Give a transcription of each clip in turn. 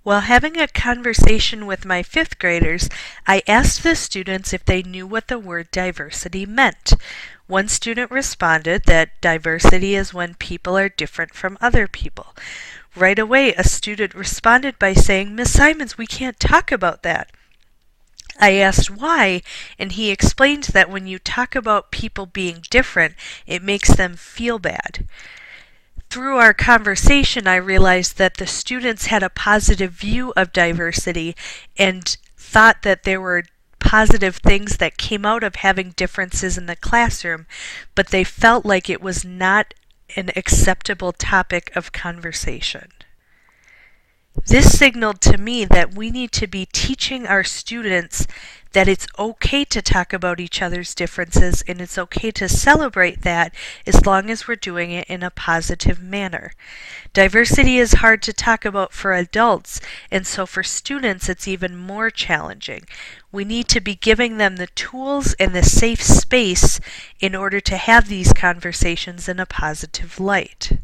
While having a conversation with my fifth graders, I asked the students if they knew what the word diversity meant. One student responded that diversity is when people are different from other people. Right away, a student responded by saying, "Miss Simons, we can't talk about that." I asked why, and he explained that when you talk about people being different, it makes them feel bad. Through our conversation, I realized that the students had a positive view of diversity and thought that there were positive things that came out of having differences in the classroom, but they felt like it was not an acceptable topic of conversation. This signaled to me that we need to be teaching our students that it's okay to talk about each other's differences and it's okay to celebrate that as long as we're doing it in a positive manner. Diversity is hard to talk about for adults, and so for students it's even more challenging. We need to be giving them the tools and the safe space in order to have these conversations in a positive light.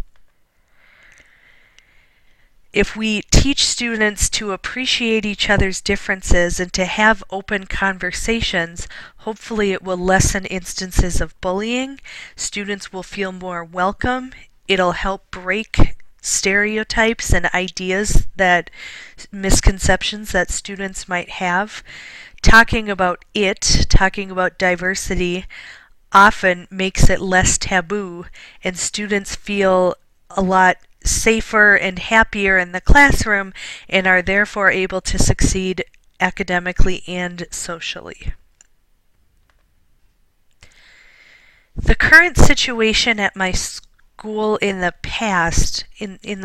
If we teach students to appreciate each other's differences and to have open conversations, hopefully it will lessen instances of bullying. Students will feel more welcome. It'll help break stereotypes and misconceptions that students might have. Talking about diversity, often makes it less taboo, and students feel a lot safer and happier in the classroom and are therefore able to succeed academically and socially. The current situation at my school in the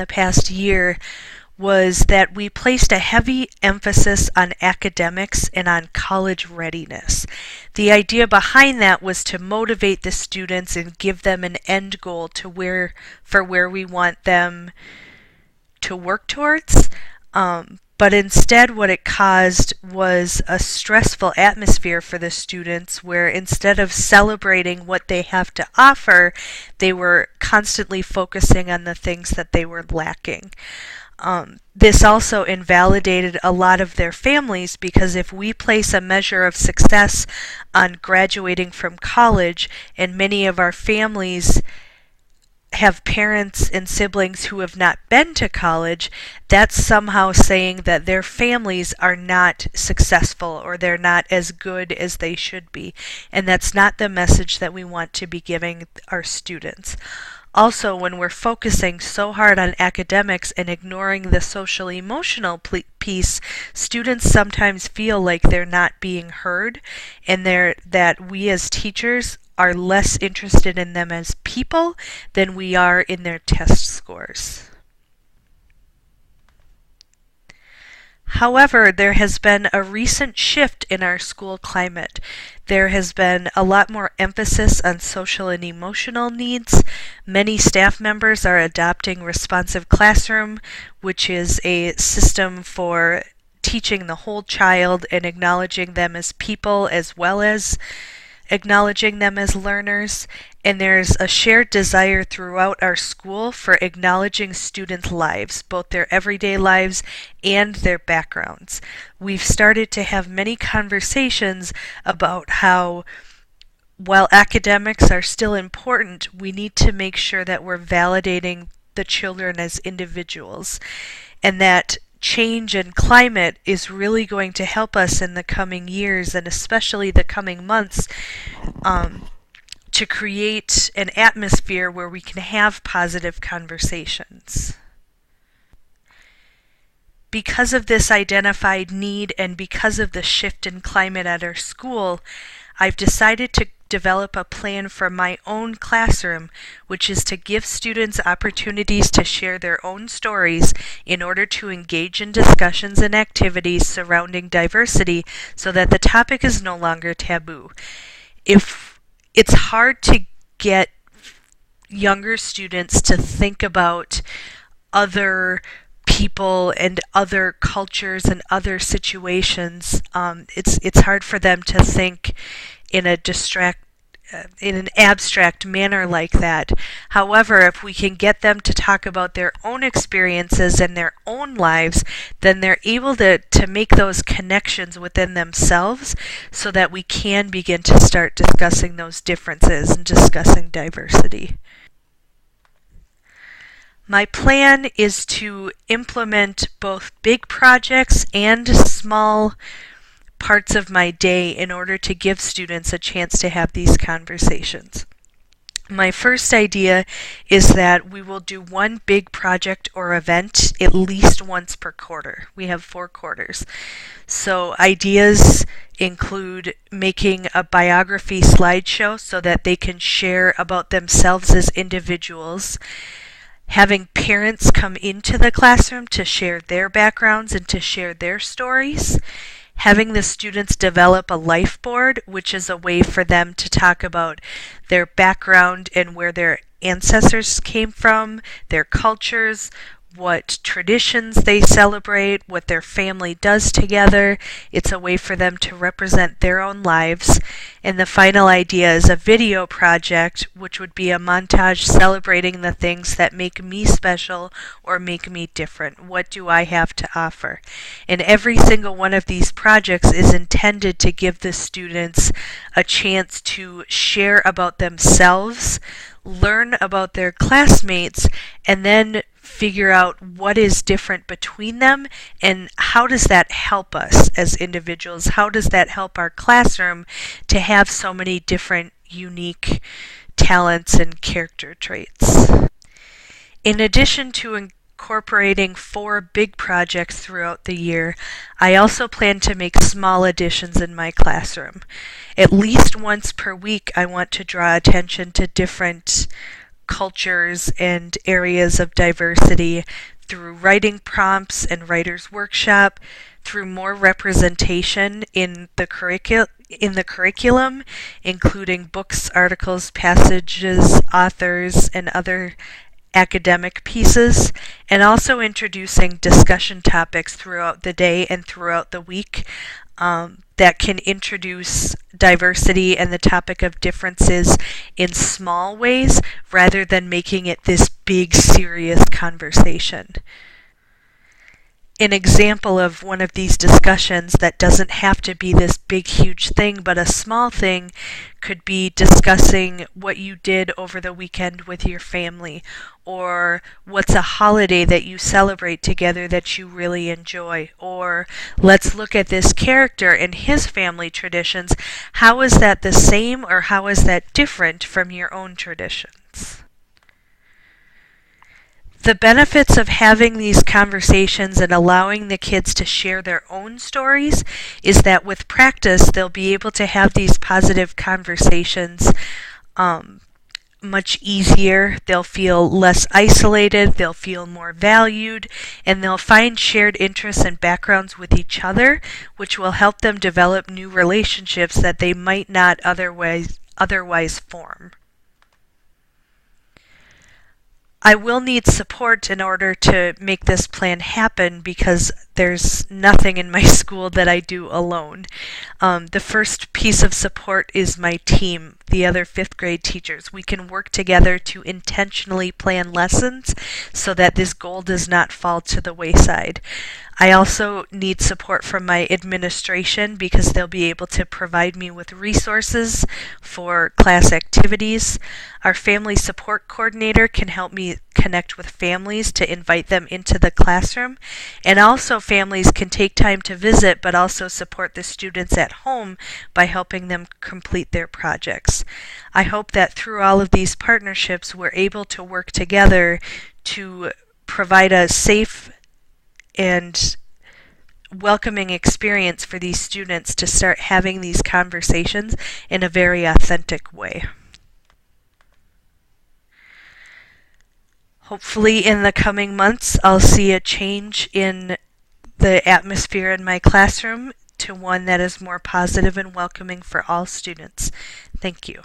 past year was that we placed a heavy emphasis on academics and on college readiness. The idea behind that was to motivate the students and give them an end goal to where we want them to work towards. But instead what it caused was a stressful atmosphere for the students where instead of celebrating what they have to offer, they were constantly focusing on the things that they were lacking. This also invalidated a lot of their families because if we place a measure of success on graduating from college, and many of our families have parents and siblings who have not been to college, that's somehow saying that their families are not successful or they're not as good as they should be. And that's not the message that we want to be giving our students. Also, when we're focusing so hard on academics and ignoring the social-emotional piece, students sometimes feel like they're not being heard and that we as teachers are less interested in them as people than we are in their test scores. However, there has been a recent shift in our school climate. There has been a lot more emphasis on social and emotional needs. Many staff members are adopting Responsive Classroom, which is a system for teaching the whole child and acknowledging them as people as well as acknowledging them as learners, and there's a shared desire throughout our school for acknowledging students' lives, both their everyday lives and their backgrounds. We've started to have many conversations about how while academics are still important, we need to make sure that we're validating the children as individuals, and that change in climate is really going to help us in the coming years and especially the coming months to create an atmosphere where we can have positive conversations. Because of this identified need and because of the shift in climate at our school, I've decided to develop a plan for my own classroom, which is to give students opportunities to share their own stories in order to engage in discussions and activities surrounding diversity so that the topic is no longer taboo. If it's hard to get younger students to think about other people and other cultures and other situations, it's hard for them to think in a in an abstract manner like that. However, if we can get them to talk about their own experiences and their own lives, then they're able to make those connections within themselves so that we can begin to start discussing those differences and discussing diversity. My plan is to implement both big projects and small parts of my day in order to give students a chance to have these conversations. My first idea is that we will do one big project or event at least once per quarter. We have 4 quarters. So ideas include making a biography slideshow so that they can share about themselves as individuals, having parents come into the classroom to share their backgrounds and to share their stories, having the students develop a life board, which is a way for them to talk about their background and where their ancestors came from, their cultures, what traditions they celebrate, what their family does together. It's a way for them to represent their own lives. And the final idea is a video project, which would be a montage celebrating the things that make me special or make me different. What do I have to offer? And every single one of these projects is intended to give the students a chance to share about themselves, learn about their classmates, and then figure out what is different between them and how does that help us as individuals? How does that help our classroom to have so many different unique talents and character traits? In addition to incorporating 4 big projects throughout the year, I also plan to make small additions in my classroom. At least once per week, I want to draw attention to different cultures and areas of diversity through writing prompts and writer's workshop, through more representation in the curriculum, including books, articles, passages, authors, and other academic pieces, and also introducing discussion topics throughout the day and throughout the week that can introduce diversity and the topic of differences in small ways rather than making it this big, serious conversation. An example of one of these discussions that doesn't have to be this big, huge thing, but a small thing could be discussing what you did over the weekend with your family, or what's a holiday that you celebrate together that you really enjoy, or let's look at this character and his family traditions. How is that the same or how is that different from your own traditions? The benefits of having these conversations and allowing the kids to share their own stories is that with practice, they'll be able to have these positive conversations much easier. They'll feel less isolated, they'll feel more valued, and they'll find shared interests and backgrounds with each other, which will help them develop new relationships that they might not otherwise form. I will need support in order to make this plan happen because there's nothing in my school that I do alone. The first piece of support is my team, the other 5th grade teachers. We can work together to intentionally plan lessons so that this goal does not fall to the wayside. I also need support from my administration because they'll be able to provide me with resources for class activities. Our family support coordinator can help me connect with families to invite them into the classroom. And also families can take time to visit but also support the students at home by helping them complete their projects. I hope that through all of these partnerships we're able to work together to provide a safe and welcoming experience for these students to start having these conversations in a very authentic way. Hopefully in the coming months I'll see a change in the atmosphere in my classroom to one that is more positive and welcoming for all students. Thank you.